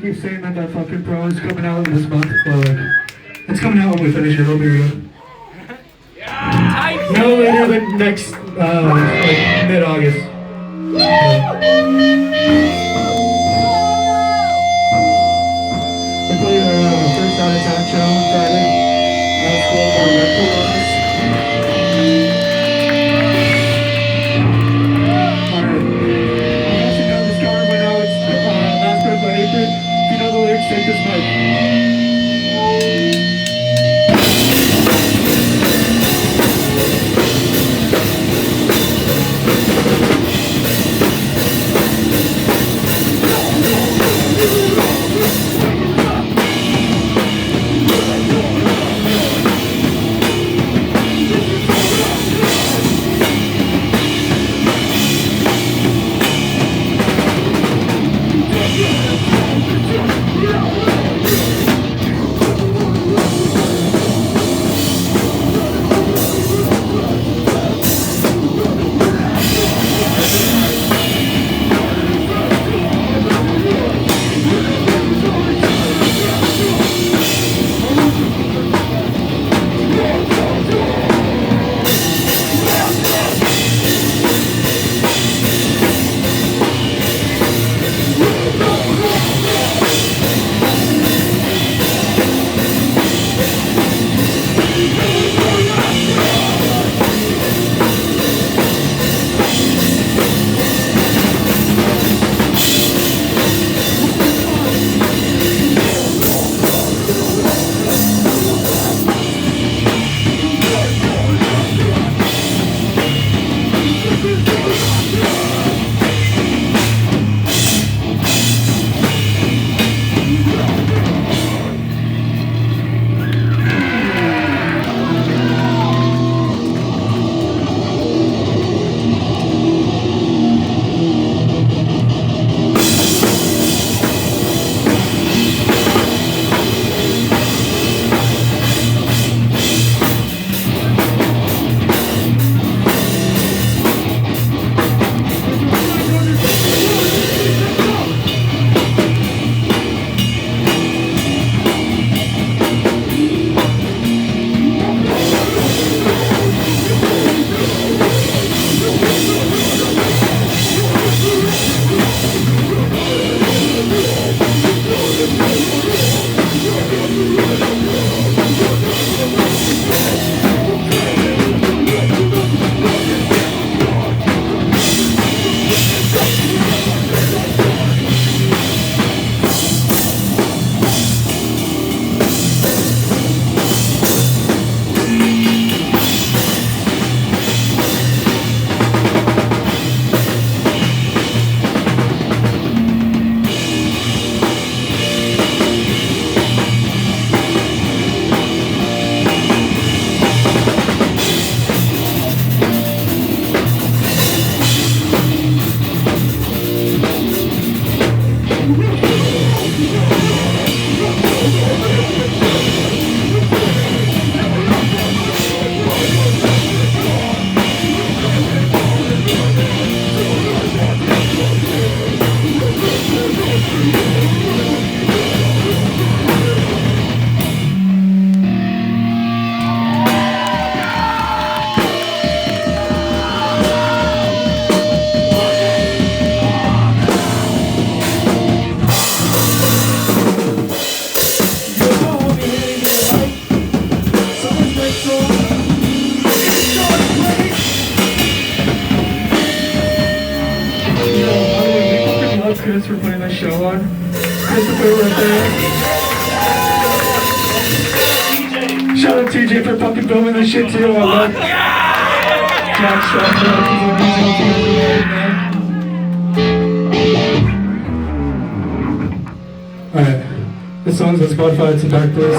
we keep saying that that fucking pro is coming out this month, but like, it's coming out when we finish it, it'll be real. No later than next, like, mid-August. We played our first out of town show on Friday. That was cool, our record on us. Alright. You guys should know this cover by now. It's Last Bird by Apron. If you know the lyrics, take this mic. Chris for putting that show on. Christopher right there. Shout out TJ for fucking filming this shit too. I love Jack Strapper. Alright. This song's on Spotify. It's a dark place.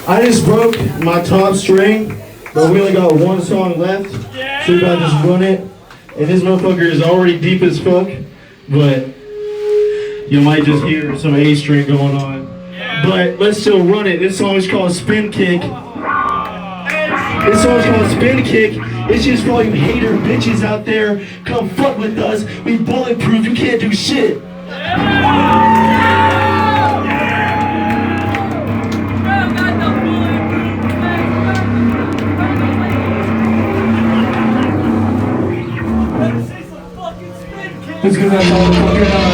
I just broke my top string, but we only got one song left, so we gotta just run it. And this motherfucker is already deep as fuck, but you might just hear some A string going on. But let's still run it. This song is called Spin Kick. This song's called Spin Kick. It's just for all you hater bitches out there. Come fuck with us. We bulletproof. You can't do shit. Let's get that motherfucker out.